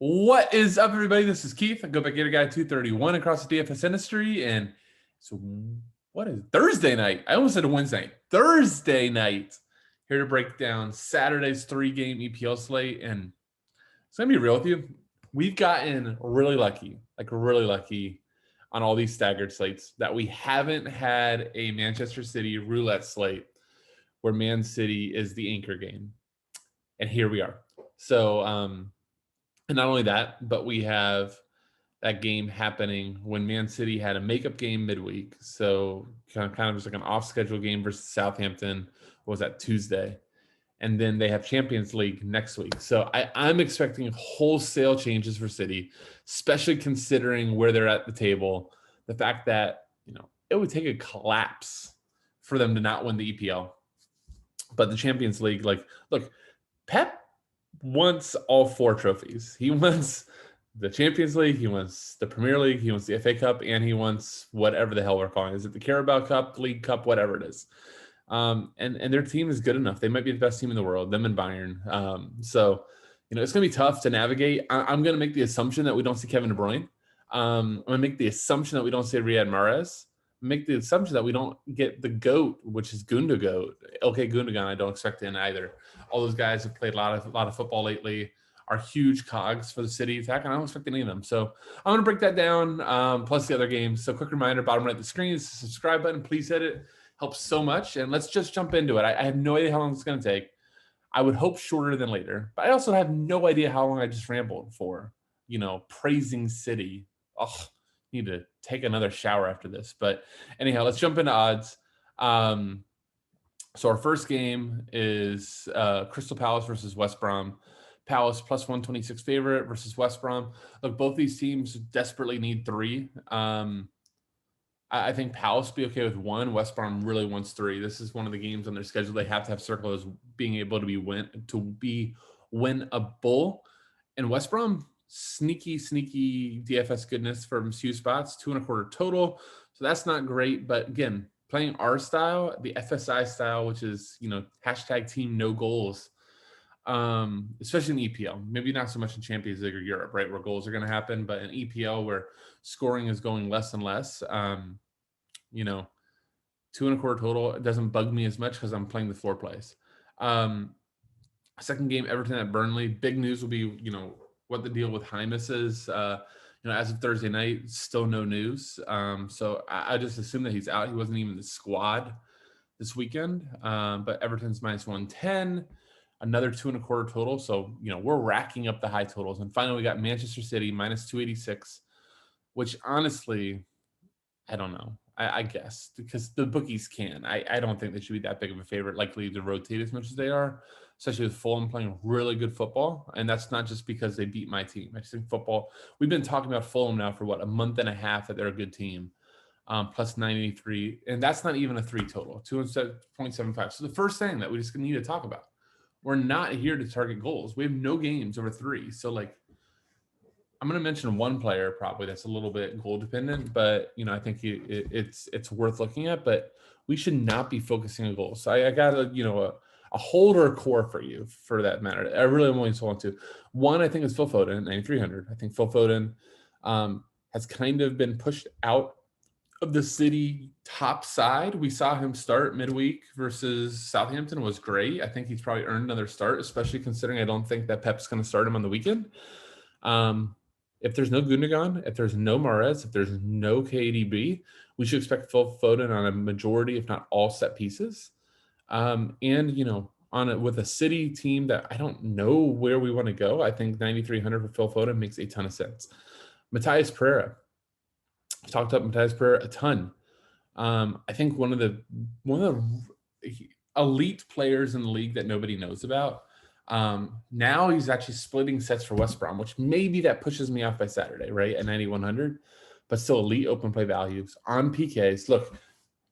What is up, everybody? This is Keith. I go back Gator Guy 231 across the DFS industry. And so, what is Thursday night? I almost said Wednesday. Thursday night. Here to break down Saturday's 3-game EPL slate. And it's going to be real with you. We've gotten really lucky on all these staggered slates that we haven't had a Manchester City roulette slate where Man City is the anchor game. And here we are. So, and not only that, but we have that game happening when Man City had a makeup game midweek. So kind of just like an off-schedule game versus Southampton. What was that, Tuesday? And then they have Champions League next week. So I'm expecting wholesale changes for City, especially considering where they're at the table. The fact that, it would take a collapse for them to not win the EPL. But the Champions League, look, Pep wants all 4 trophies. He wants the Champions League, he wants the Premier League, he wants the FA Cup, and he wants whatever the hell we're calling it. Is it the Carabao Cup, League Cup, whatever it is. And their team is good enough. They might be the best team in the world, them and Bayern. So it's going to be tough to navigate. I'm going to make the assumption that we don't see Kevin De Bruyne. I'm going to make the assumption that we don't see Riyad Mahrez. Make the assumption that we don't get the GOAT, which is Gundogan. Okay, Gundogan, I don't expect in either. All those guys have played a lot of football lately, are huge cogs for the City attack, and I don't expect any of them. So I'm going to break that down, plus the other games. So quick reminder, bottom right of the screen is the subscribe button. Please hit it. Helps so much. And let's just jump into it. I have no idea how long it's going to take. I would hope shorter than later. But I also have no idea how long I just rambled for, praising City. Oh, need to take another shower after this. But anyhow, let's jump into odds. So our first game is Crystal Palace versus West Brom. Palace plus 126 favorite versus West Brom. Look, both these teams desperately need 3. I think Palace will be okay with 1. West Brom really wants 3. This is one of the games on their schedule they have to have circled as being able to be winnable. And West Brom, sneaky DFS goodness from few spots, 2.25 total. So that's not great. But again, playing our style, the FSI style, which is, hashtag team no goals, especially in EPL, maybe not so much in Champions League or Europe, right, where goals are going to happen, but in EPL where scoring is going less and less, 2.25 total, it doesn't bug me as much because I'm playing the floor plays. Second game, Everton at Burnley. Big news will be, what the deal with Hymus is. As of Thursday night, still no news. So I just assume that he's out. He wasn't even in the squad this weekend. But Everton's minus 110, another 2.25 total. So, we're racking up the high totals. And finally, we got Manchester City minus 286, which honestly, I don't know. I guess because the bookies can. I don't think they should be that big of a favorite, likely to rotate as much as they are, especially with Fulham playing really good football. And that's not just because they beat my team. I just think football, we've been talking about Fulham now for a month and a half that they're a good team, plus 93. And that's not even a 3 total, 2.75. So the first thing that we just need to talk about, we're not here to target goals. We have no games over 3. So I'm going to mention one player probably that's a little bit goal dependent, but I think it's worth looking at. But we should not be focusing on goals. So I got a hold or a core for you for that matter. I really am only sold on 2. One, I think is Phil Foden at 9,300. I think Phil Foden has kind of been pushed out of the City top side. We saw him start midweek versus Southampton, was great. I think he's probably earned another start, especially considering I don't think that Pep's going to start him on the weekend. If there's no Gundogan, if there's no Mahrez, if there's no KDB, we should expect Phil Foden on a majority, if not all, set pieces. With a City team that I don't know where we want to go, I think 9,300 for Phil Foden makes a ton of sense. Matthias Pereira. I've talked about Matthias Pereira a ton. I think one of the elite players in the league that nobody knows about. Now he's actually splitting sets for West Brom, which maybe that pushes me off by Saturday, right, at 9,100, but still elite open play values on PKs. Look,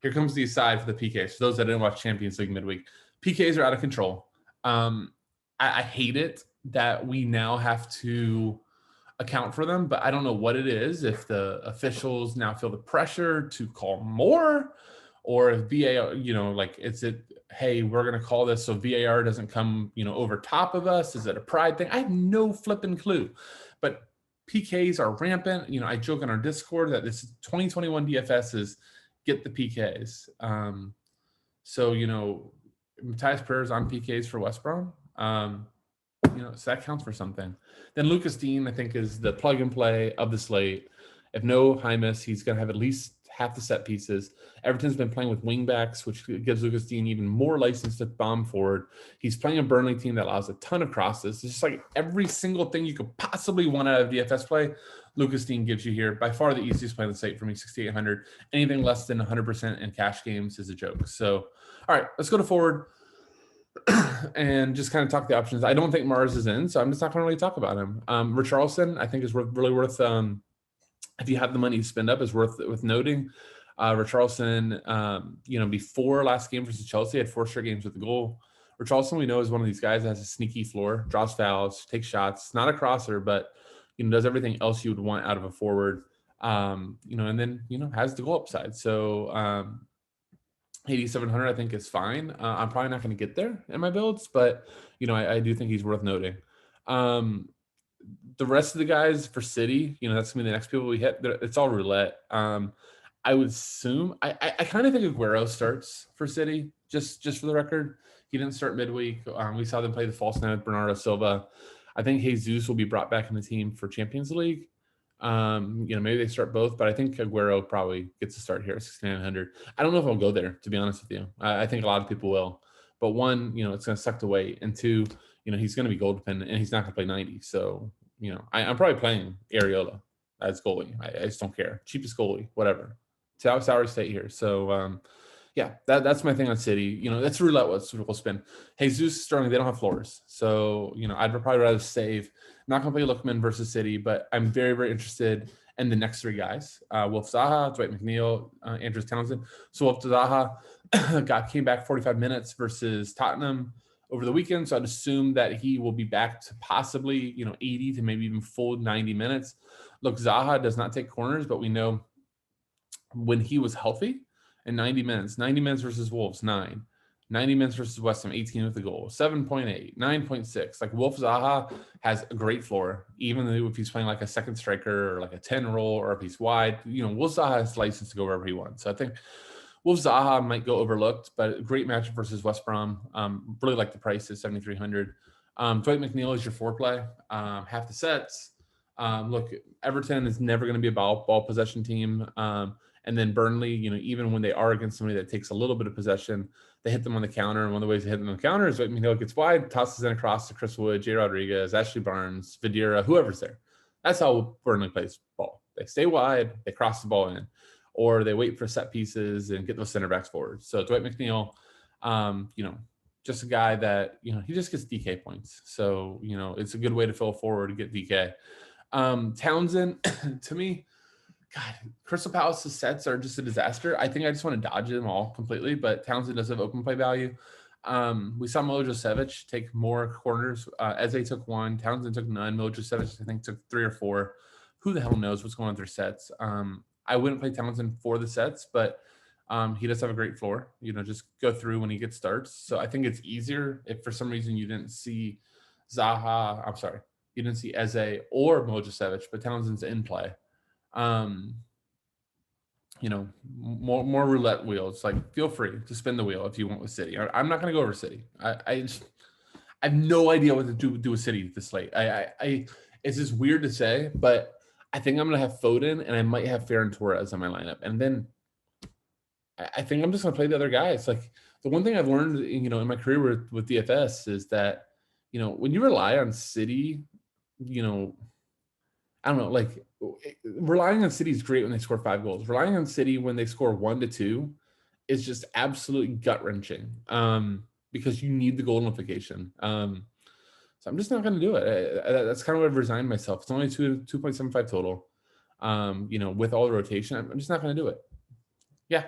here comes the aside for the PKs. For those that didn't watch Champions League midweek, PKs are out of control. I hate it that we now have to account for them, but I don't know what it is. If the officials now feel the pressure to call more, or if VAR, like hey, we're going to call this so VAR doesn't come, over top of us. Is it a pride thing? I have no flipping clue. But PKs are rampant. I joke on our Discord that this 2021 DFS is get the PKs. So, Matthias Pereira's on PKs for West Brom. So that counts for something. Then Lucas Dean, I think, is the plug and play of the slate. If no Hymus, he's going to have at least half the set pieces. Everton's been playing with wingbacks, which gives Lucas Dean even more license to bomb forward. He's playing a Burnley team that allows a ton of crosses. It's just like every single thing you could possibly want out of DFS play, Lucas Dean gives you here. By far the easiest play on the site for me, 6,800. Anything less than 100% in cash games is a joke. So, all right, let's go to forward and just kind of talk the options. I don't think Mars is in, so I'm just not going to really talk about him. Richarlison, I think, is really worth if you have the money to spend up, is worth noting. Richarlison, before last game versus Chelsea, had 4 straight games with the goal. Richarlison, we know, is one of these guys that has a sneaky floor, draws fouls, takes shots, not a crosser, but does everything else you would want out of a forward. And then has the goal upside. So 8,700, I think, is fine. I'm probably not going to get there in my builds, but I do think he's worth noting. The rest of the guys for City, that's gonna be the next people we hit. It's all roulette. I would assume I kind of think Aguero starts for City, just for the record. He didn't start midweek. We saw them play the false nine with Bernardo Silva. I think Jesus will be brought back in the team for Champions League. Maybe they start both, but I think Aguero probably gets a start here at 6,900. I don't know if I'll go there, to be honest with you. I think a lot of people will, but one, it's going to suck to wait, and two, he's going to be goal dependent, and he's not going to play 90. So, I'm probably playing Areola as goalie. I just don't care. Cheapest goalie, whatever. Salary state here. So, that's my thing on City. That's roulette. We'll spin. Jesus, Sterling, they don't have floors. So, I'd probably rather save. I'm not going to play Lookman versus City, but I'm very, very interested in the next 3 guys. Wolf Zaha, Dwight McNeil, Andrews Townsend. So Wolf Zaha came back 45 minutes versus Tottenham over the weekend. So I'd assume that he will be back to possibly, 80 to maybe even full 90 minutes. Look, Zaha does not take corners, but we know when he was healthy in 90 minutes versus Wolves, 9. 90 minutes versus West Ham, 18 with the goal, 7.8, 9.6. Like Wolf Zaha has a great floor, even if he's playing like a second striker or like a 10 roll, or if he's wide. Wolf Zaha has license to go wherever he wants. So I think Wolf Zaha might go overlooked, but a great matchup versus West Brom. Really like the price is 7,300. Dwight McNeil is your foreplay. Half the sets. Look, Everton is never going to be a ball possession team. And then Burnley, even when they are against somebody that takes a little bit of possession, they hit them on the counter. And one of the ways they hit them on the counter is McNeil gets wide, tosses in across to Chris Wood, Jay Rodriguez, Ashley Barnes, Vidira, whoever's there. That's how Burnley plays ball. They stay wide, they cross the ball in, or they wait for set pieces and get those center backs forward. So Dwight McNeil, just a guy that, he just gets DK points. So, it's a good way to fill forward to get DK. Townsend, to me, God, Crystal Palace's sets are just a disaster. I think I just want to dodge them all completely, but Townsend does have open play value. We saw Milojevic take more corners. Eze took 1, Townsend took none. Milojevic, I think, took 3 or 4. Who the hell knows what's going on with their sets? I wouldn't play Townsend for the sets, but he does have a great floor. Just go through when he gets starts. So I think it's easier if for some reason you didn't see you didn't see Eze or Milojevic, but Townsend's in play. More roulette wheels. Like, feel free to spin the wheel if you want with City. I'm not going to go over City. I have no idea what to do with City this late. It's just weird to say, but I think I'm going to have Foden and I might have Ferran Torres on my lineup. And then I think I'm just going to play the other guys. Like, the one thing I've learned, in my career with DFS is that, when you rely on City, I don't know, like, relying on City is great when they score 5 goals. Relying on City when they score 1 to 2 is just absolutely gut-wrenching because you need the goal notification. So I'm just not going to do it. That's kind of what I've resigned myself. It's only 2.75 total. With all the rotation, I'm just not going to do it. Yeah.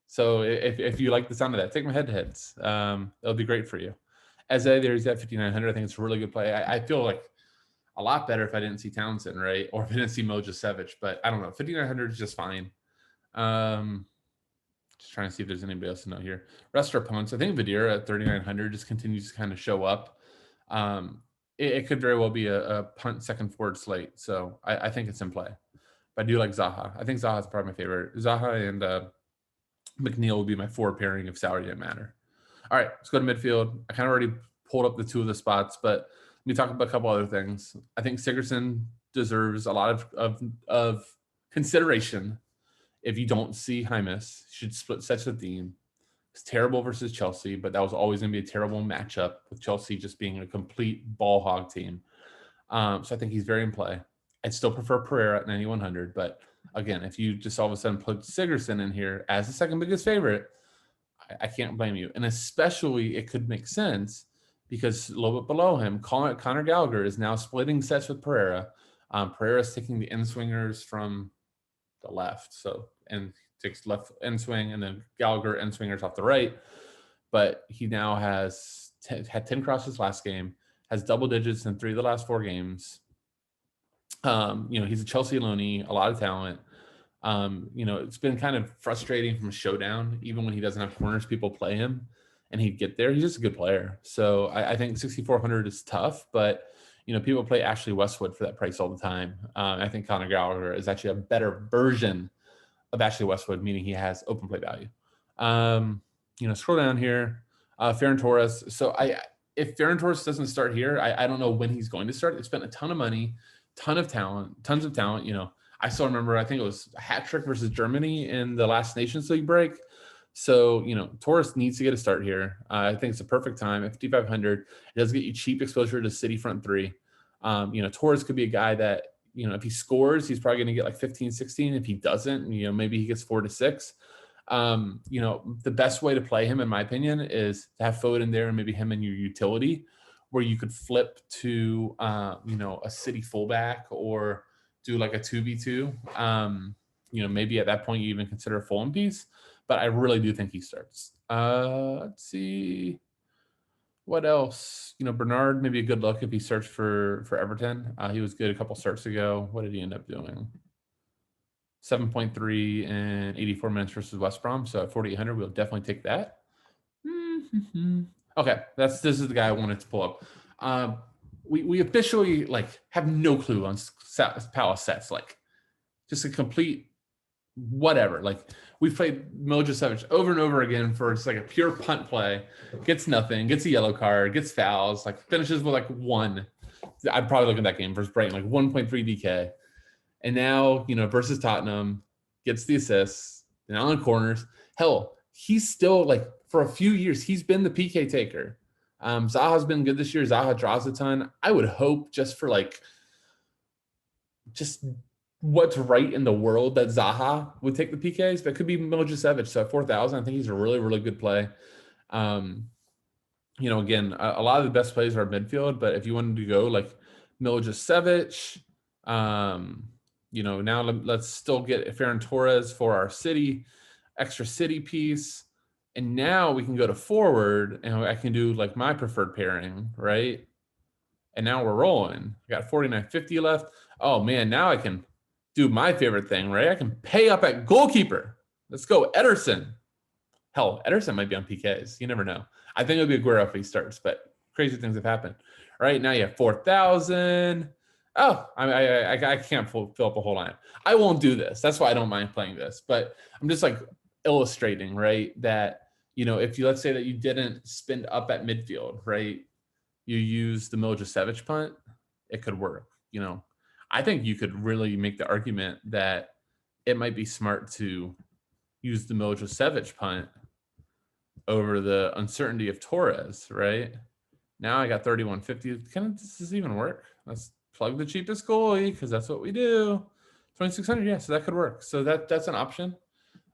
So if you like the sound of that, take my head-to-heads. It'll be great for you. Eze, there's that 5,900. I think it's a really good play. I feel like a lot better if I didn't see Townsend, right? Or if I didn't see Milojevic, but I don't know. 5,900 is just fine. Just trying to see if there's anybody else to know here. Rest our punts. I think Vidira at 3,900 just continues to kind of show up. It could very well be a punt second forward slate. So I think it's in play. But I do like Zaha. I think Zaha is probably my favorite. Zaha and McNeil will be my forward pairing if salary didn't matter. All right, let's go to midfield. I kind of already pulled up the two of the spots, but let me talk about a couple other things. I think Sigurdsson deserves a lot of consideration. If you don't see Hymus, should split sets the theme. It's terrible versus Chelsea, but that was always going to be a terrible matchup with Chelsea just being a complete ball hog team. So I think he's very in play. I'd still prefer Pereira at 9,100, but again, if you just all of a sudden put Sigurdsson in here as the second biggest favorite, I can't blame you. And especially it could make sense because a little bit below him, Conor Gallagher is now splitting sets with Pereira. Pereira is taking the end swingers from the left, so and takes left end swing, and then Gallagher end swingers off the right. But he now has had 10 crosses last game, has double digits in 3 of the last 4 games. He's a Chelsea loanee, a lot of talent. It's been kind of frustrating from a showdown, even when he doesn't have corners, people play him and he'd get there. He's just a good player. So I think 6,400 is tough, but people play Ashley Westwood for that price all the time. I think Conor Gallagher is actually a better version of Ashley Westwood, meaning he has open play value. Scroll down here, Ferran Torres. So if Ferran Torres doesn't start here, I don't know when he's going to start. They spent a ton of money, tons of talent. I still remember, I think it was a hat trick versus Germany in the last Nations League break. So, Torres needs to get a start here. I think it's a perfect time at 5,500. It does get you cheap exposure to City front three. Torres could be a guy that, if he scores, he's probably going to get like 15, 16. If he doesn't, maybe he gets 4 to 6. The best way to play him, in my opinion, is to have Foden there and maybe him in your utility, where you could flip to, a City fullback or do like a 2v2. Maybe at that point you even consider a Fulham piece, but I really do think he starts. Let's see what else. Bernard, maybe a good look if he starts for Everton. He was good a couple starts ago. What did he end up doing? 7.3 and 84 minutes versus West Brom. So at 4,800, we'll definitely take that. Okay, this is the guy I wanted to pull up. We officially have no clue on Palace sets, just a complete whatever. We've played Milojevic over and over again for just a pure punt play, gets nothing, gets a yellow card, gets fouls, finishes with 1. I'd probably look at that game versus Brighton, 1.3 DK. And now, versus Tottenham, gets the assists, and on the corners. Hell, he's still for a few years, he's been the PK taker. Zaha's been good this year. Zaha draws a ton. I would hope just for just what's right in the world that Zaha would take the PKs, but it could be Milojevic. So at 4,000, I think he's a really, really good play. Again, a lot of the best plays are midfield, but if you wanted to go Milojevic, now let's still get Ferran Torres for our extra City piece. And now we can go to forward and I can do my preferred pairing, right? And now we're rolling. I got 49.50 left. Oh man, now I can do my favorite thing, right? I can pay up at goalkeeper. Let's go, Ederson. Hell, Ederson might be on PKs. You never know. I think it'll be Aguero if he starts, but crazy things have happened. All right, now you have 4,000. Oh, I can't fill up a whole line. I won't do this. That's why I don't mind playing this. But I'm just illustrating, right, that if let's say that you didn't spend up at midfield, right, you use the Milojevic punt, it could work. I think you could really make the argument that it might be smart to use the Milojevic punt over the uncertainty of Torres, right? Now I got 31.50. Does this even work? Let's plug the cheapest goalie because that's what we do. 2,600, yeah, so that could work. So that's an option.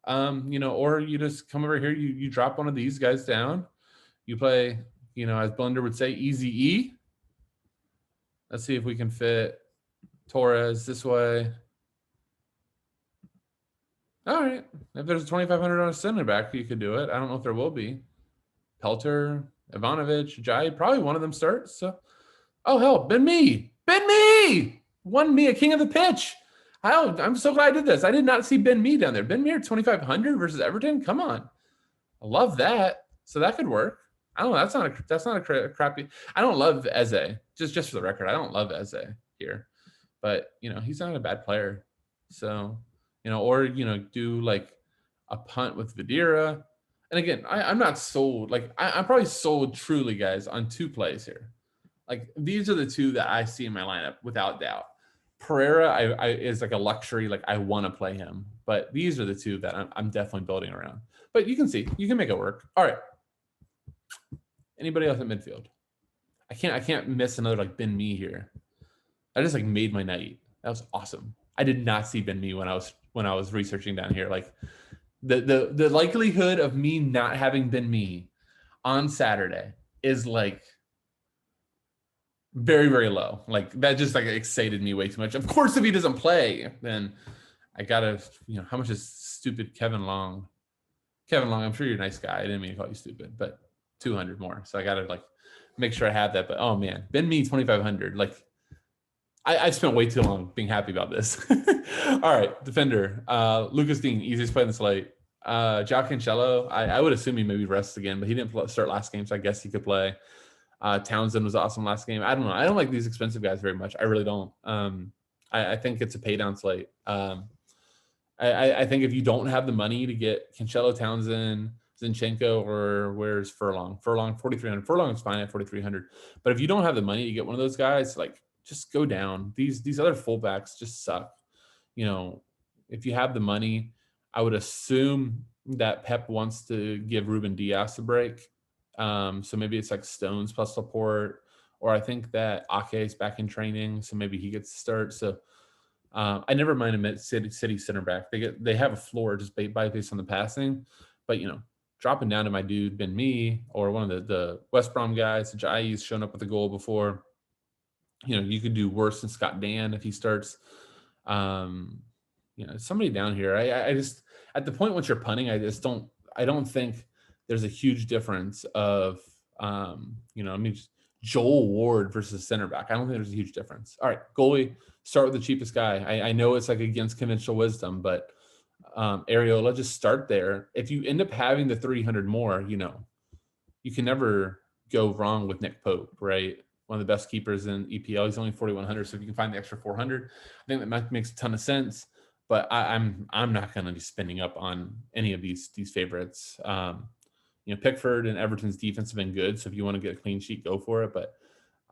Or you just come over here, you drop one of these guys down. You play, as Blender would say, easy E. Let's see if we can fit Torres this way. All right. If there's a 2,500 on a center back, you could do it. I don't know if there will be. Pelter, Ivanovic, Jai, probably one of them starts. So, oh, hell, Ben Me. One me, a king of the pitch. I'm so glad I did this. I did not see Ben Mee down there. Ben Mee at 2,500 versus Everton. Come on. I love that. So that could work. I don't know. That's not a crappy. I don't love Eze. Just for the record, I don't love Eze here, but he's not a bad player. So or do like a punt with Vidira. And again, I'm not sold. Like I'm probably sold truly, guys, on 2 plays here. Like these are the 2 that I see in my lineup without doubt. Pereira I is like a luxury. Like I want to play him, but these are the 2 that I'm definitely building around. But you can make it work. All right. Anybody else at midfield? I can't miss another like Ben Mee here. I just like made my night. That was awesome. I did not see Ben Mee when I was researching down here. Like the likelihood of me not having Ben Mee on Saturday is like very, very low. Like that just like excited me way too much. Of course, if he doesn't play, then I gotta, how much is stupid Kevin Long? Kevin Long, I'm sure you're a nice guy. I didn't mean to call you stupid, but 200 more. So I gotta like make sure I have that. But oh man, Ben Mee 2,500. Like I spent way too long being happy about this. All right, defender. Lucas Dean, easiest play in the slate. João Cancelo, I would assume he maybe rests again, but he didn't start last game, so I guess he could play. Townsend was awesome last game. I don't know. I don't like these expensive guys very much. I really don't. I think it's a pay down slate. I think if you don't have the money to get Cancelo, Townsend, Zinchenko, or where's Furlong? Furlong, 4,300. Furlong is fine at 4,300. But if you don't have the money to get one of those guys, like just go down. These other fullbacks just suck. If you have the money, I would assume that Pep wants to give Ruben Dias a break. So maybe it's like Stones plus Laporte, or I think that Ake is back in training, so maybe he gets to start. So I never mind a City center back. They have a floor just based on the passing, but dropping down to my dude Ben Mee or one of the West Brom guys, Ajayi's shown up with a goal before. You could do worse than Scott Dan if he starts. Somebody down here. I just at the point once you're punting, I don't think there's a huge difference of Joel Ward versus center back. I don't think there's a huge difference. All right, goalie, start with the cheapest guy. I know it's like against conventional wisdom, but Areola, just start there. If you end up having the 300 more, you can never go wrong with Nick Pope, right? One of the best keepers in EPL. He's only 4,100, so if you can find the extra 400, I think that makes a ton of sense. But I'm not going to be spending up on any of these favorites. Pickford and Everton's defense have been good, so if you want to get a clean sheet, go for it. But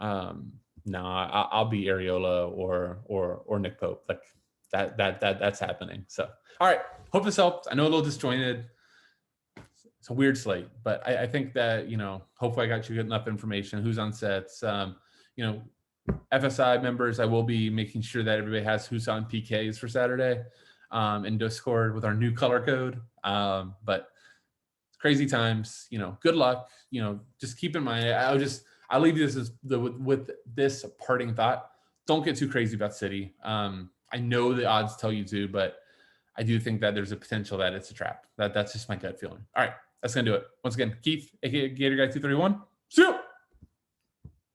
no, I'll be Areola or Nick Pope. Like that's happening. So all right, hope this helps. I know a little disjointed. It's a weird slate, but I think that hopefully I got you good enough information. Who's on sets? FSI members, I will be making sure that everybody has who's on PKs for Saturday in Discord with our new color code. But crazy times, good luck. Just keep in mind, I'll leave you with this parting thought. Don't get too crazy about City. I know the odds tell you to, but I do think that there's a potential that it's a trap. That's just my gut feeling. All right, that's going to do it. Once again, Keith, aka Gator Guy 231. See you.